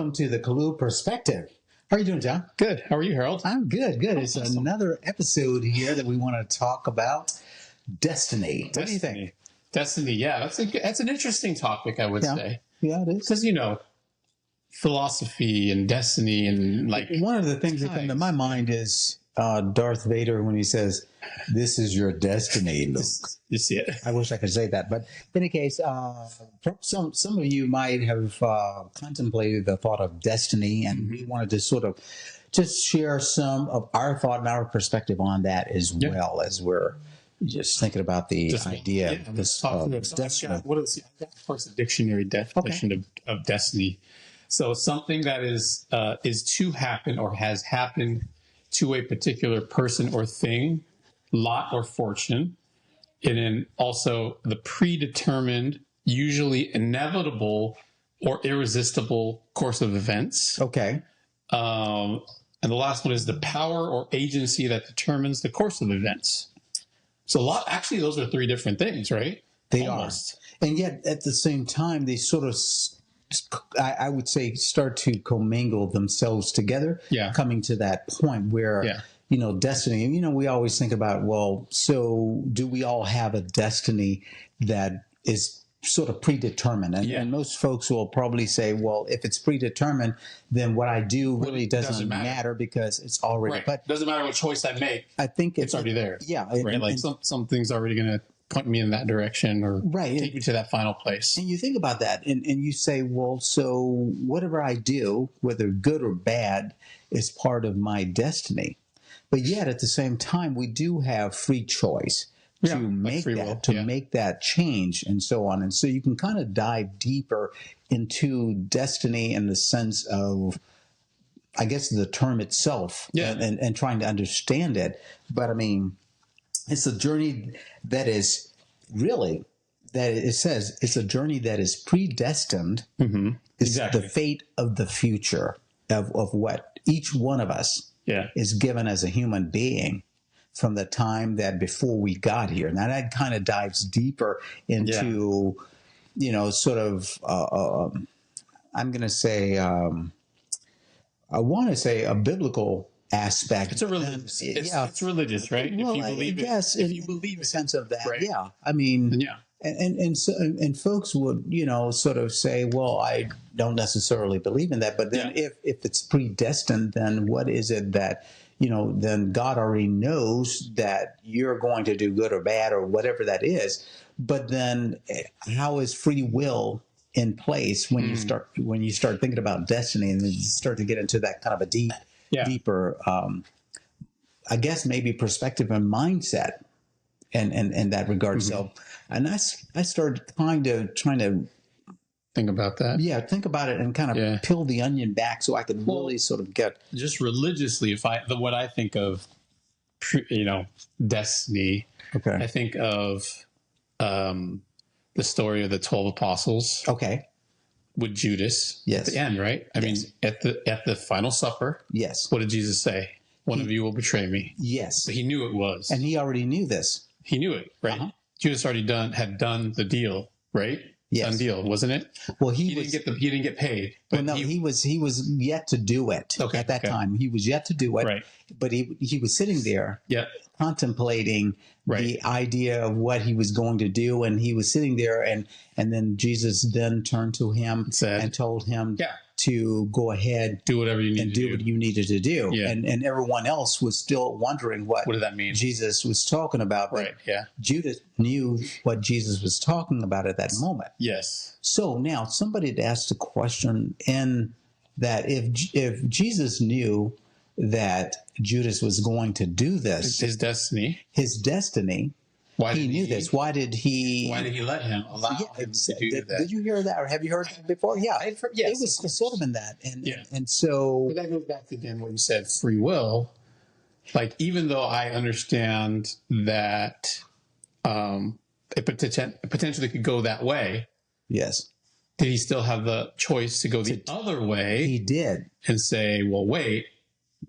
welcome to the Lew Perspective. How are you doing, John? Good. How are you, Harold? I'm good. It's another episode here that we want to talk about destiny. What do you think? Destiny, yeah. That's an interesting topic, I would say. Yeah, it is. Because, philosophy and destiny and one of the things that come to my mind is Darth Vader when he says, "This is your destiny, Luke." You see it. I wish I could say that, but in any case, some of you might have contemplated the thought of destiny, and we wanted to sort of just share some of our thought and our perspective on that as well, as we're just thinking about the idea of destiny. What is, of course, a dictionary definition of destiny. So something that is to happen or has happened to a particular person or thing, lot or fortune, and then also the predetermined, usually inevitable or irresistible course of events. Okay. And the last one is the power or agency that determines the course of events. So actually, those are three different things, right? They are. And yet, at the same time, they sort of, I would say, start to commingle themselves together, coming to that point where, destiny, we always think about, well, so do we all have a destiny that is sort of predetermined? And most folks will probably say, well, if it's predetermined, then what I do really doesn't matter because it's already. Right. But doesn't matter what choice I make. I think it's already there. Yeah. Right. Something's already going to point me in that direction or take me to that final place. And you think about that and you say, well, so whatever I do, whether good or bad, is part of my destiny. But yet at the same time, we do have free choice to make make that change and so on. And so you can kind of dive deeper into destiny in the sense of, I guess, the term itself and trying to understand it. But I mean, it's a journey that is really, that it says it's a journey that is predestined. Mm-hmm. It's the fate of the future of what each one of us is given as a human being from the time that before we got here. Now that kind of dives deeper into, sort of, I'm going to say, I want to say a biblical aspect. It's a religious. It's religious, right? Well, if you believe it. Yes, if you believe the sense of that. Right. Yeah. I mean, and folks would, sort of say, well, I don't necessarily believe in that. But then if it's predestined, then what is it that, then God already knows that you're going to do good or bad or whatever that is. But then how is free will in place when you start thinking about destiny and then you start to get into that kind of a deeper, I guess maybe perspective and mindset in that regard. Mm-hmm. So, and I started trying to think about that. Yeah, think about it and kind of peel the onion back so I could really sort of get just religiously. What I think of, destiny. Okay, I think of the story of the 12 apostles. Okay, with Judas. Yes, at the end, right? I mean, at the final supper. Yes. What did Jesus say? One of you will betray me. Yes. But he knew it was, and he already knew this. He knew it, right? Uh-huh. Judas had done the deal, right? Yes. Done deal, wasn't it? Well, he didn't get paid. But well, no, he was yet to do it at that time. He was yet to do it. Right. But he was sitting there contemplating the idea of what he was going to do, and he was sitting there, and then Jesus then turned to him and told him to go ahead, do whatever you need and do what you needed to do. Yeah. And everyone else was still wondering what did that mean? Jesus was talking about. Right. Yeah. Judas knew what Jesus was talking about at that moment. Yes. So now somebody had asked a question in that if Jesus knew that Judas was going to do this, his destiny. Why he knew this? Why did he let him allow him to do that? Did you hear that, or have you heard that before? Yeah, yes, it was sort of in that, and so. But that goes back to then what you said, free will. Like, even though I understand that it potentially could go that way, yes, did he still have the choice to go the other way? He did, and say, "Well, wait,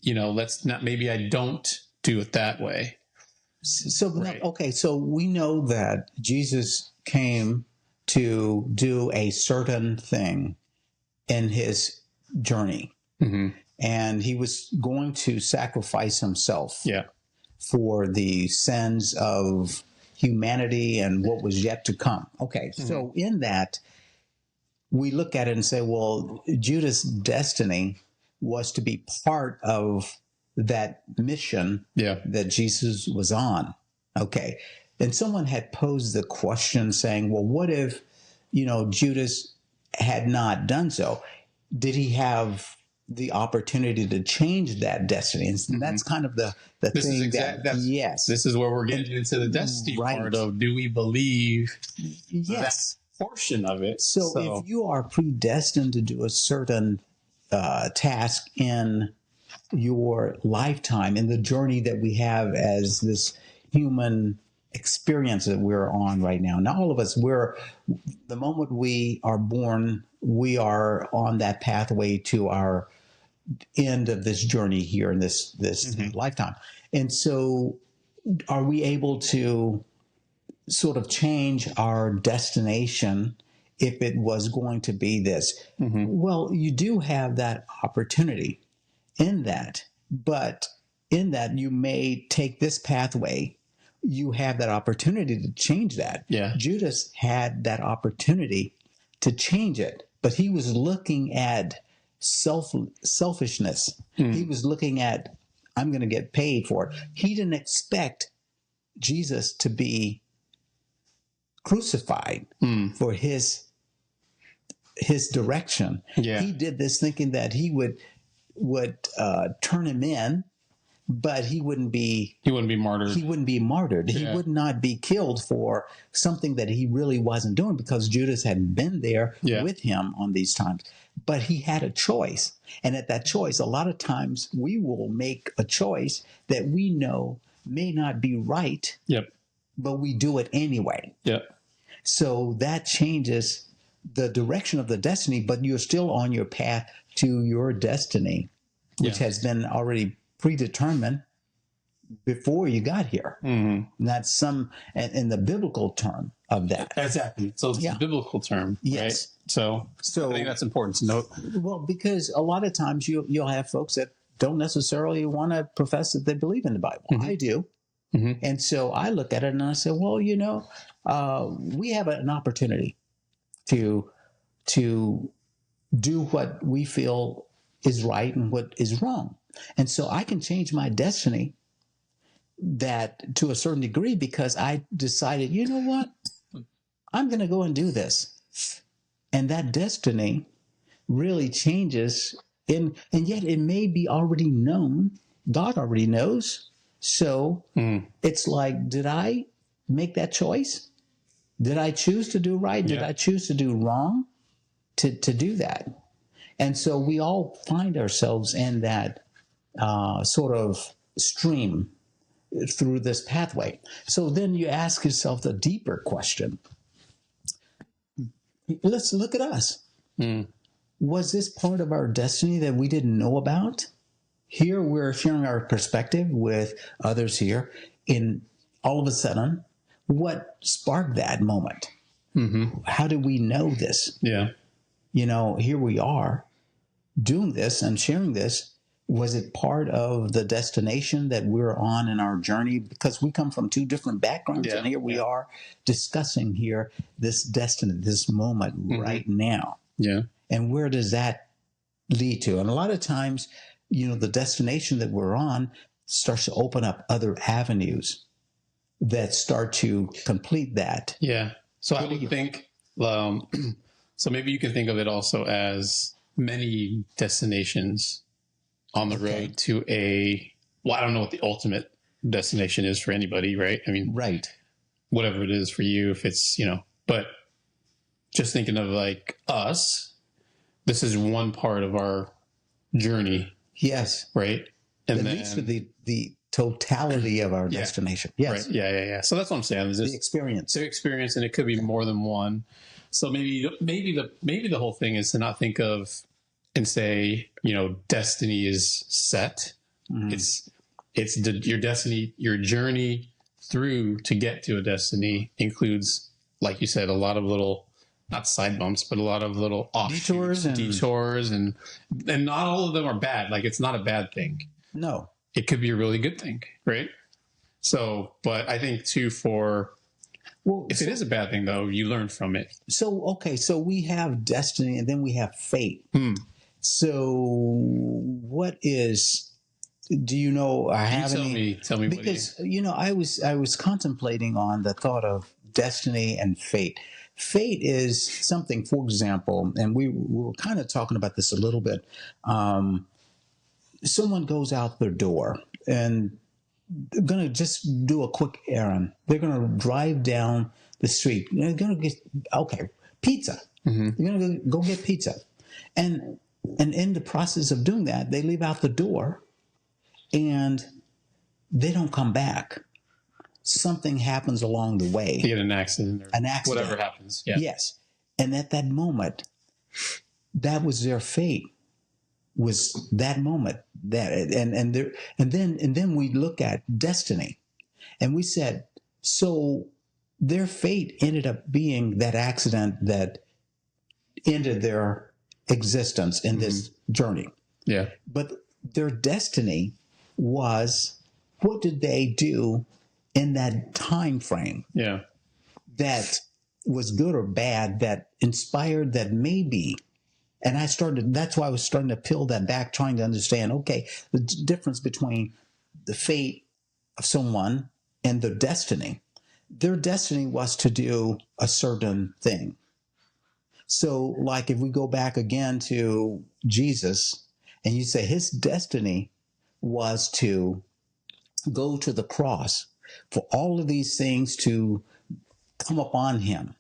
let's not. Maybe I don't do it that way." So, okay, so we know that Jesus came to do a certain thing in his journey. And he was going to sacrifice himself for the sins of humanity and what was yet to come. Okay, so in that, we look at it and say, well, Judas' destiny was to be part of that mission that Jesus was on. Okay. And someone had posed the question saying, well, what if, Judas had not done so? Did he have the opportunity to change that destiny? And that's kind of the this thing yes. This is where we're getting into the destiny part of, do we believe that portion of it? So if you are predestined to do a certain task in your lifetime, in the journey that we have as this human experience that we're on right now. Now, all of us, the moment we are born, we are on that pathway to our end of this journey here in this lifetime. And so are we able to sort of change our destination if it was going to be this? Well, you do have that opportunity in that, but in that you may take this pathway. You have that opportunity to change that. Judas had that opportunity to change it, but he was looking at selfishness. He was looking at, I'm going to get paid for it. He didn't expect Jesus to be crucified for his direction. He did this thinking that he would turn him in, but he wouldn't be martyred. He wouldn't be martyred. He would not be killed for something that he really wasn't doing, because Judas had been there with him on these times. But he had a choice. And at that choice, a lot of times we will make a choice that we know may not be right, but we do it anyway. So that changes the direction of the destiny, but you're still on your path to your destiny, which has been already predetermined before you got here. And that's in the biblical term of that. Exactly. So it's a biblical term, right? So I think that's important to note. Well, because a lot of times you'll have folks that don't necessarily want to profess that they believe in the Bible. I do. And so I look at it and I say, well, we have an opportunity to do what we feel is right and what is wrong. And so I can change my destiny that to a certain degree, because I decided, you know what, I'm going to go and do this. And that destiny really changes, and yet it may be already known. God already knows. So it's like, did I make that choice? Did I choose to do right? Did I choose to do wrong to do that? And so we all find ourselves in that sort of stream through this pathway. So then you ask yourself the deeper question. Let's look at us. Was this part of our destiny that we didn't know about? Here we're sharing our perspective with others here. In all of a sudden, what sparked that moment? How did we know this? Here we are doing this and sharing this. Was it part of the destination that we're on in our journey? Because we come from two different backgrounds, and here we are discussing here this destiny, this moment right now. And where does that lead to? And a lot of times, the destination that we're on starts to open up other avenues that start to complete that. So I would think, so maybe you can think of it also as many destinations on the road to I don't know what the ultimate destination is for anybody, right? I mean, whatever it is for you, if it's, but just thinking of like us, this is one part of our journey. Right. And it leads to the totality of our destination. Right. So that's what I'm saying. Is the experience. The experience, and it could be more than one. So maybe the whole thing is to not think of and say, destiny is set. It's your destiny, your journey through to get to a destiny includes, like you said, a lot of little not side bumps, but a lot of little Detours and detours, and not all of them are bad. Like, it's not a bad thing. no. It could be a really good thing, right? So, but I think too, Well, if it is a bad thing though, you learn from it. so okay, so we have destiny and then we have fate. So what is? Do you know? I have Tell any? me, Because I was contemplating on the thought of destiny and fate. Fate is something, for example, and we were kind of talking about this a little bit. Someone goes out their door and they're going to just do a quick errand. They're going to drive down the street. They're going to get, pizza. They're going to go get pizza. And in the process of doing that, they leave out the door and they don't come back. Something happens along the way. You get an accident or whatever happens. Yeah. Yes. And at that moment, that was their fate. Was that moment that and then we look at destiny, and we said, so their fate ended up being that accident that ended their existence in this journey. Yeah. But their destiny was, what did they do in that time frame? Yeah. That was good or bad, that inspired, that maybe. And that's why I was starting to peel that back, trying to understand, okay, the difference between the fate of someone and their destiny. Their destiny was to do a certain thing. So, like, if we go back again to Jesus, and you say his destiny was to go to the cross for all of these things to come upon him,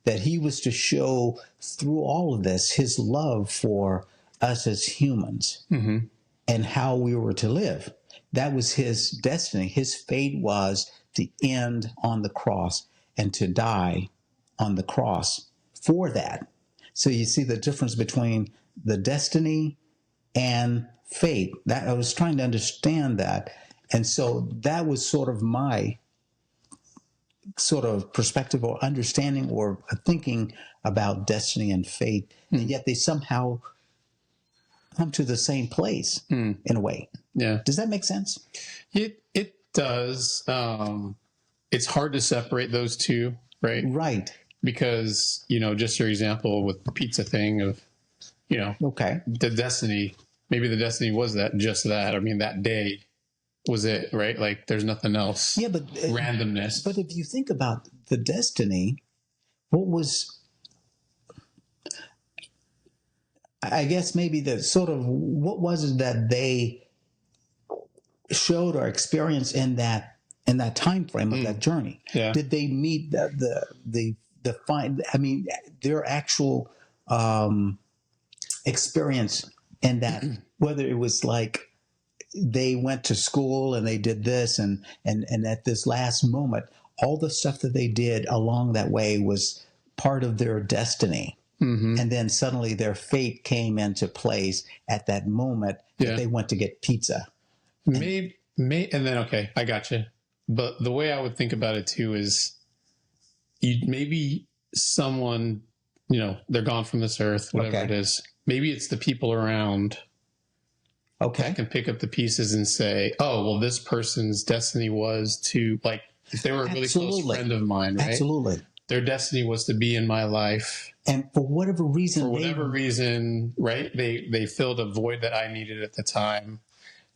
that he was to show through all of this his love for us as humans and how we were to live. That was his destiny. His fate was to end on the cross and to die on the cross for that. So you see the difference between the destiny and fate. That I was trying to understand that. And so that was sort of my sort of perspective or understanding or thinking about destiny and fate, and yet they somehow come to the same place in a way. Yeah. Does that make sense? It does. It's hard to separate those two, right? Right. Because, just your example with the pizza thing of, Okay. the destiny, maybe the destiny was just that. I mean, that day was it, right? Like, there's nothing else. Yeah, but randomness. But if you think about the destiny, what was, I guess maybe the sort of, what was it that they showed or experienced in that time frame of that journey? Yeah. Did they meet the fine? I mean, their actual experience in that, whether it was like they went to school and they did this and at this last moment, all the stuff that they did along that way was part of their destiny. And then suddenly their fate came into place at that moment that they went to get pizza. Maybe, and then, okay, I got you. But the way I would think about it too is maybe someone, they're gone from this earth, whatever it is. Maybe it's the people around that can pick up the pieces and say, oh, well, this person's destiny was to, like, if they were a really close friend of mine, right? Absolutely. Their destiny was to be in my life. And for whatever reason, right? They filled a void that I needed at the time.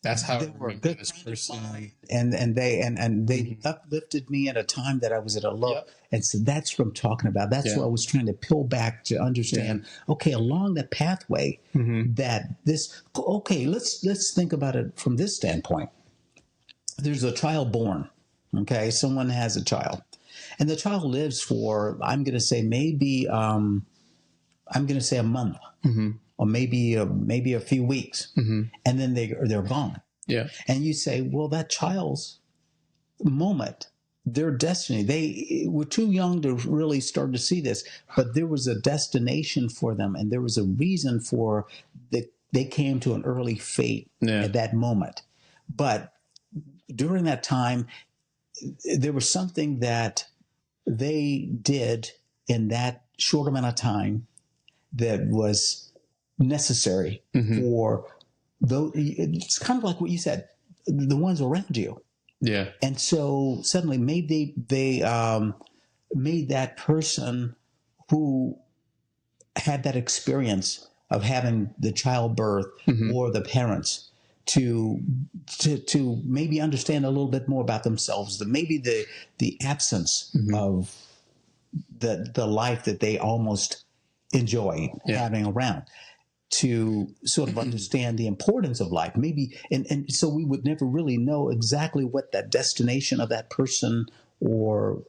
That's how they were a good this person, and they uplifted me at a time that I was at a low. Yep. And so that's what I'm talking about. That's what I was trying to peel back to understand. Okay, along the pathway that this. Okay, let's think about it from this standpoint. There's a child born. Okay, someone has a child, and the child lives for, I'm going to say maybe a month. Or maybe a few weeks, and then they're gone. Yeah. And you say, well, that child's moment, their destiny, they were too young to really start to see this, but there was a destination for them, and there was a reason for that they came to an early fate at that moment. But during that time, there was something that they did in that short amount of time that was necessary for those. It's kind of like what you said, the ones around you. Yeah. And so suddenly maybe they made that person who had that experience of having the childbirth or the parents to maybe understand a little bit more about themselves, maybe the absence of the life that they almost enjoy having around, to sort of understand the importance of life. Maybe, and so we would never really know exactly what that destination of that person or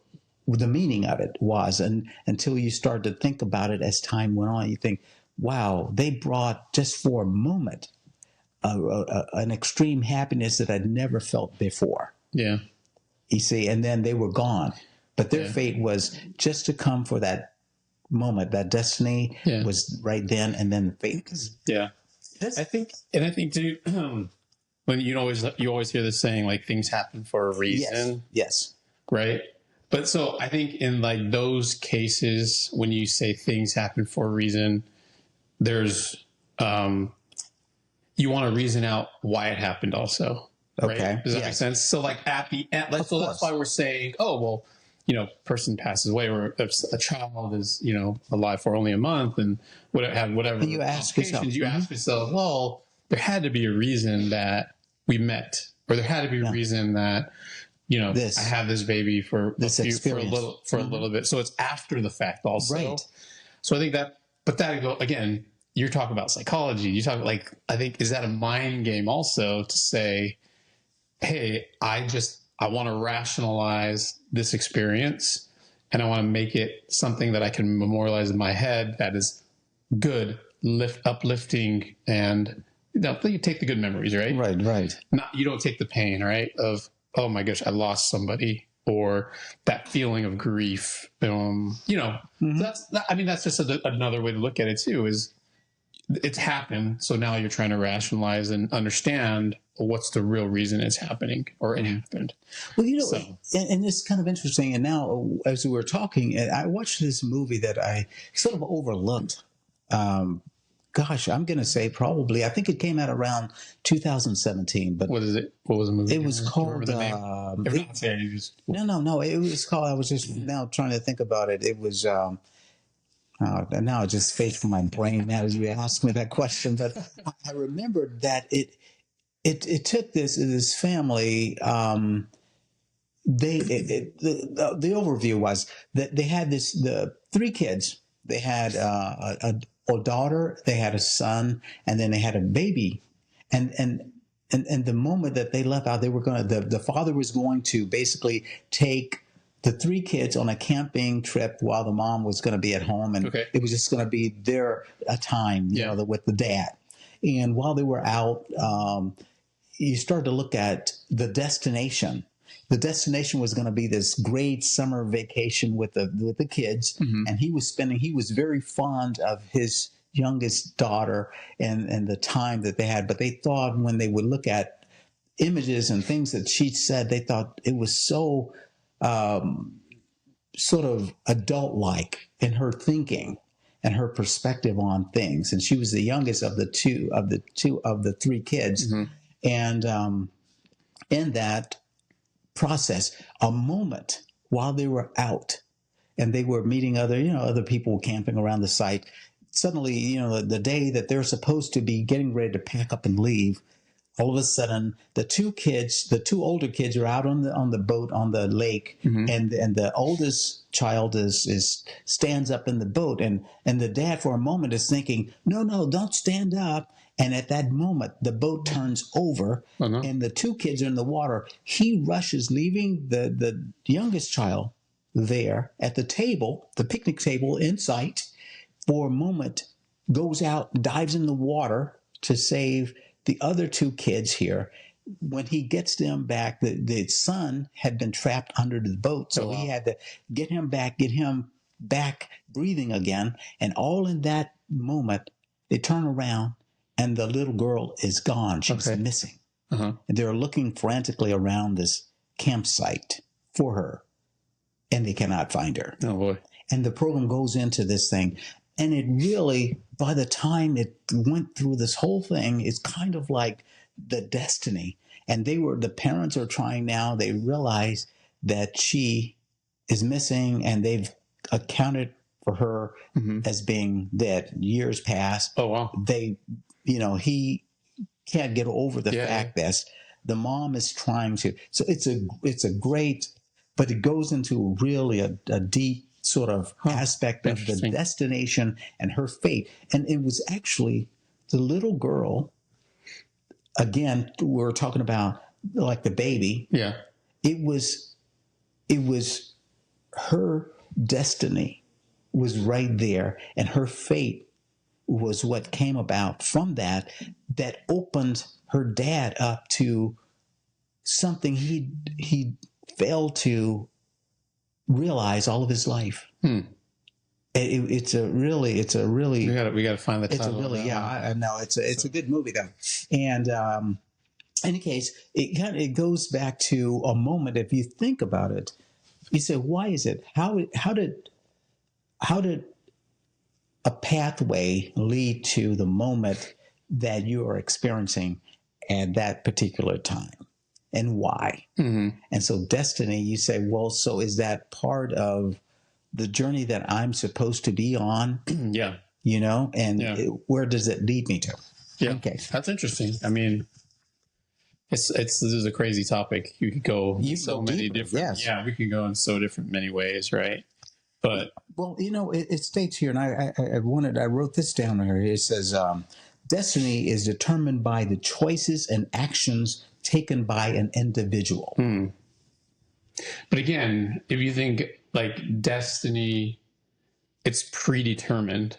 the meaning of it was, and until you start to think about it as time went on, you think, wow, they brought just for a moment an extreme happiness that I'd never felt before. Yeah. You see, and then they were gone. But their fate was just to come for that moment. That destiny was right then, and then the fate. Yeah. I think too, when you always hear this saying, like, things happen for a reason. Yes. Right. But so I think in like those cases, when you say things happen for a reason, there's, you want to reason out why it happened also. Right? Okay. Does that make sense? So like at the end, like, so that's why we're saying, oh, well, you know, person passes away, or if a child is, you know, alive for only a month and whatever. And you ask yourself, well, there had to be a reason that we met, or there had to be a reason that, you know, I have this baby for a little bit. So it's after the fact also. Right. So I think but again, you're talking about psychology. You talk like, I think, is that a mind game also to say, hey, I want to rationalize this experience, and I want to make it something that I can memorialize in my head that is good, uplifting, and you take the good memories, right? Right. You don't take the pain, right? Of, oh my gosh, I lost somebody, or that feeling of grief. That's just another way to look at it too. Is it's happened, so now you're trying to rationalize and understand what's the real reason it's happening, or it happened. Well, and it's kind of interesting. And now, as we were talking, I watched this movie that I sort of overlooked. Gosh, I'm going to say probably, I think it came out around 2017. But what is it? What was the movie? It was called. No. It was called. I was just now trying to think about it. It was. Now it just fades from my brain now as you asked me that question. But I remembered that it took this family. The overview was that they had the three kids. They had a daughter, they had a son, and then they had a baby. And the moment that they left out, they were going to, the father was going to basically take the three kids on a camping trip while the mom was going to be at home. And it was just going to be their time, with the dad. And while they were out, you start to look at the destination. The destination was going to be this great summer vacation with the kids. And he was very fond of his youngest daughter and the time that they had. But they thought, when they would look at images and things that she said, they thought it was so sort of adult-like in her thinking and her perspective on things. And she was the youngest of the three kids. And in that process, a moment while they were out and they were meeting other people camping around the site, suddenly, the day that they're supposed to be getting ready to pack up and leave, all of a sudden, the two older kids are out on the boat on the lake, and the oldest child stands up in the boat, and the dad for a moment is thinking, no, don't stand up. And at that moment, the boat turns over, and the two kids are in the water. He rushes, leaving the youngest child there at the table, the picnic table in sight, for a moment, goes out, dives in the water to save the other two kids here. When he gets them back, the son had been trapped under the boat. So he had to get him back breathing again. And all in that moment, they turn around and the little girl is gone. She's missing. And they're looking frantically around this campsite for her, and they cannot find her. Oh, boy. And the program goes into this thing. And it really, by the time it went through this whole thing, it's kind of like the destiny. And the parents are trying now, they realize that she is missing and they've accounted for her as being dead. Years pass. Oh, wow. He can't get over the fact that the mom is trying to. So it's a great, but it goes into really a deep sort of aspect of the destination and her fate. And it was actually the little girl. Again, we're talking about like the baby. Yeah. It was her destiny was right there, and her fate was what came about from that opened her dad up to something he failed to realize all of his life. It's a really we got to find the title. It's a really I know it's a good movie though. And in any case, it goes back to a moment. If you think about it, you say, why is it? How did a pathway lead to the moment that you are experiencing at that particular time, and why? And so destiny, you say, well, so is that part of the journey that I'm supposed to be on? Yeah. Where does it lead me to? Yeah. Okay. That's interesting. I mean, this is a crazy topic. You could go so many different. Yes. Yeah, we could go in so different many ways, right? But well, it states here, and I wrote this down here. It says, destiny is determined by the choices and actions taken by an individual. But again, if you think like destiny, it's predetermined.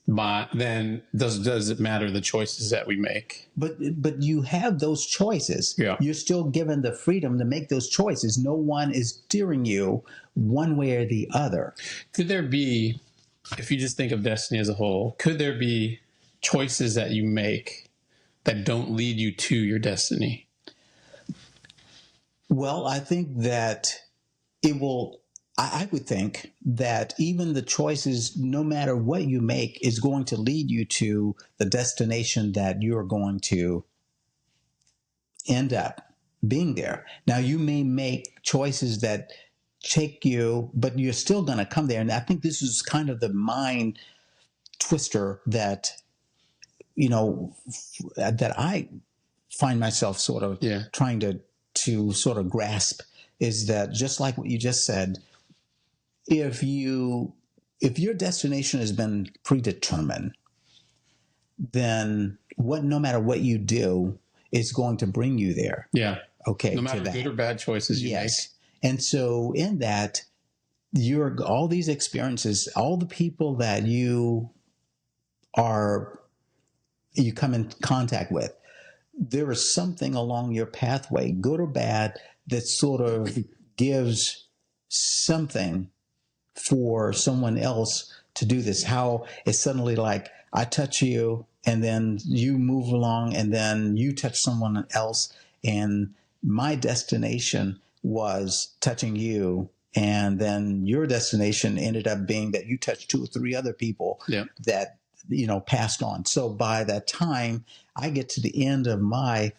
But then does it matter the choices that we make? But you have those choices. Yeah. You're still given the freedom to make those choices. No one is steering you one way or the other. Could there be, if you just think of destiny as a whole, could there be choices that you make that don't lead you to your destiny? Well, I think that it will. I would think that even the choices, no matter what you make, is going to lead you to the destination that you're going to end up being there. Now, you may make choices that take you, but you're still going to come there. And I think this is kind of the mind twister that, that I find myself sort of trying to sort of grasp, is that just like what you just said, if your destination has been predetermined, then no matter what you do, is going to bring you there. Yeah. Okay. No matter good or bad choices you make. And so in that, all these experiences, all the people that you come in contact with, there is something along your pathway, good or bad, that sort of gives something for someone else to do this. How it's suddenly like I touch you and then you move along and then you touch someone else, and my destination was touching you, and then your destination ended up being that you touched 2 or 3 other people that passed on. So by that time I get to the end of my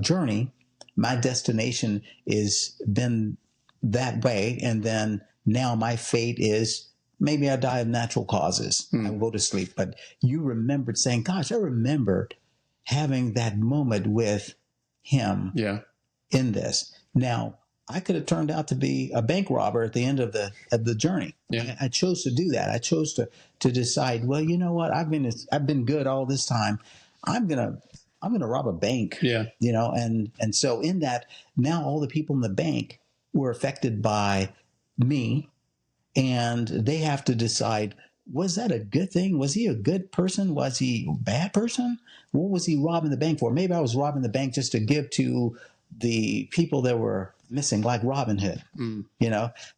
journey, my destination is been that way, and then now my fate is maybe I die of natural causes. I will go to sleep. But you remembered saying, gosh, I remembered having that moment with him in this. Now, I could have turned out to be a bank robber at the end of the journey. Yeah. I chose to do that. I chose to decide, well, you know what? I've been good all this time. I'm gonna rob a bank. Yeah. And so in that, now all the people in the bank were affected by me, and they have to decide, was that a good thing? Was he a good person? Was he a bad person? What was he robbing the bank for? Maybe I was robbing the bank just to give to the people that were missing, like Robin Hood,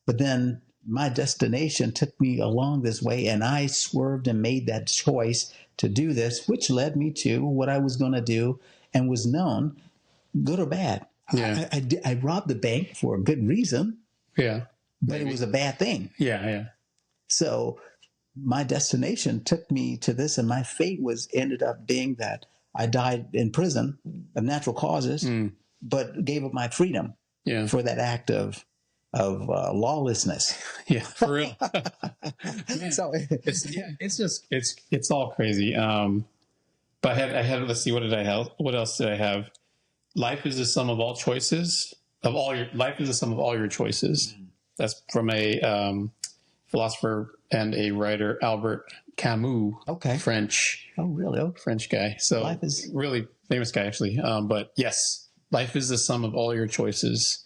But then my destination took me along this way, and I swerved and made that choice to do this, which led me to what I was going to do and was known, good or bad. Yeah. I robbed the bank for a good reason. Yeah. but it was a bad thing. Yeah. So my destination took me to this, and my fate ended up being that I died in prison of natural causes, but gave up my freedom for that act of lawlessness. Yeah, for real. So it's all crazy. But I had let's see, what else did I have? Life is the sum of all choices life is the sum of all your choices. That's from a philosopher and a writer, Albert Camus. Okay. French. Oh, really? Okay. French guy. So life is really famous guy, actually. But yes, life is the sum of all your choices.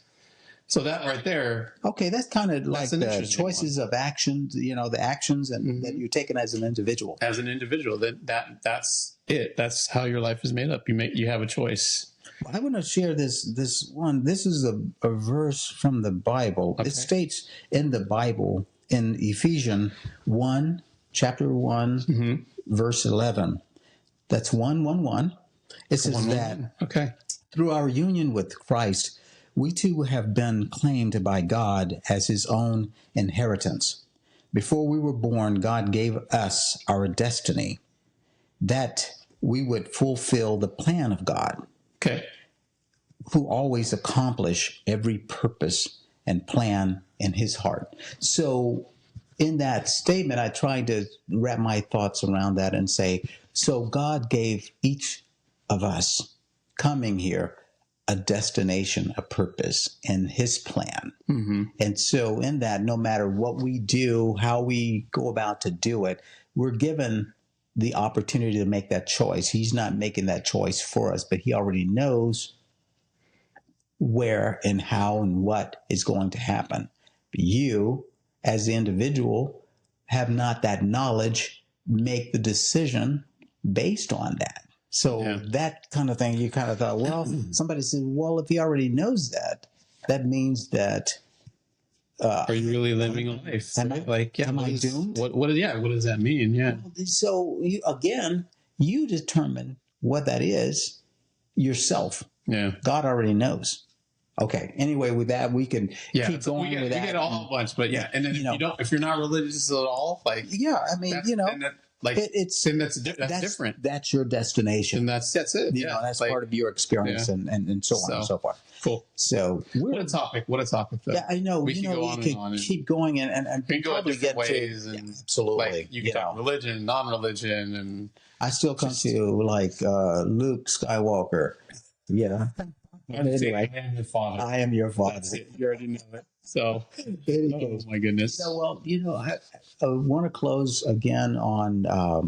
So that right there. Okay, that's kind of like the choices of actions, the actions and that you're taking as an individual. As an individual, that's it. That's how your life is made up. You have a choice. I want to share this one. This is a verse from the Bible. Okay. It states in the Bible in Ephesians 1, chapter 1, verse 11. That's 1:1. It says that through our union with Christ, we too have been claimed by God as his own inheritance. Before we were born, God gave us our destiny, that we would fulfill the plan of God, who always accomplish every purpose and plan in his heart. So in that statement, I tried to wrap my thoughts around that and say, so God gave each of us coming here a destination, a purpose, and his plan. And so in that, no matter what we do, how we go about to do it, we're given the opportunity to make that choice. He's not making that choice for us, but he already knows where and how and what is going to happen. But you, as the individual, have not that knowledge, make the decision based on that. So that kind of thing, you kind of thought, well, somebody said, well, if he already knows that, that means that. Are you really living a life? Am I doomed? What does that mean? Yeah. So you determine what that is yourself. Yeah. God already knows. Okay. Anyway, with that, we can keep going with that. We get a whole bunch, but and then if you're not religious at all, that's different. That's your destination. And that's it. That's part of your experience and so on and so forth. Cool. So what a topic though. Yeah, I know. We can go on and on. Keep going and we can go different ways. Absolutely. You can talk religion, non-religion, and I still come to Luke Skywalker. Yeah. Anyway, I am your father. I am your father. That's it. You already know it. So, oh my goodness. I want to close again on a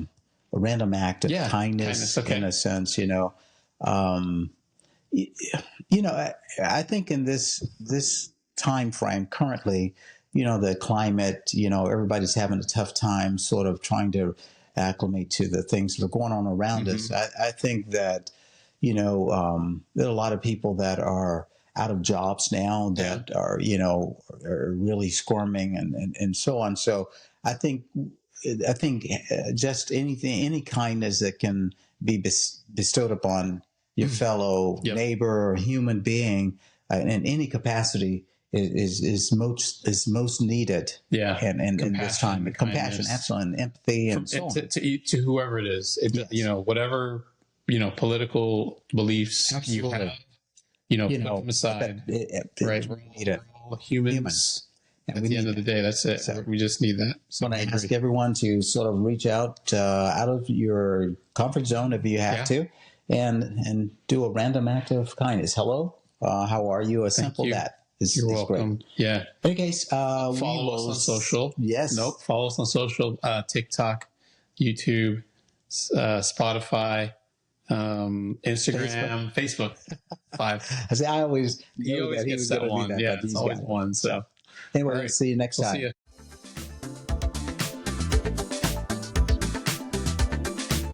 random act of kindness in a sense. I think in this time frame currently, the climate, everybody's having a tough time, sort of trying to acclimate to the things that are going on around us. I think that. There are a lot of people that are out of jobs now that are really squirming and so on. So I think just any kindness that can be bestowed upon your fellow neighbor or human being in any capacity is most needed. Yeah. And in this time, compassion, absolutely, and empathy, and so on. To whoever it is, whatever. Political beliefs you have, put them aside, right? We're all humans. At the end of the day, that's it. So we just need that. So I ask everyone to sort of reach out of your comfort zone if you have to, and do a random act of kindness. Hello, how are you? Simple that. You're welcome. Great. Yeah. Okay, follow us on social. Yes. Nope. Follow us on social. TikTok, YouTube, Spotify. Instagram, Facebook. 5. I always he always gets that one. It's always one. So anyway, see you next time. See you.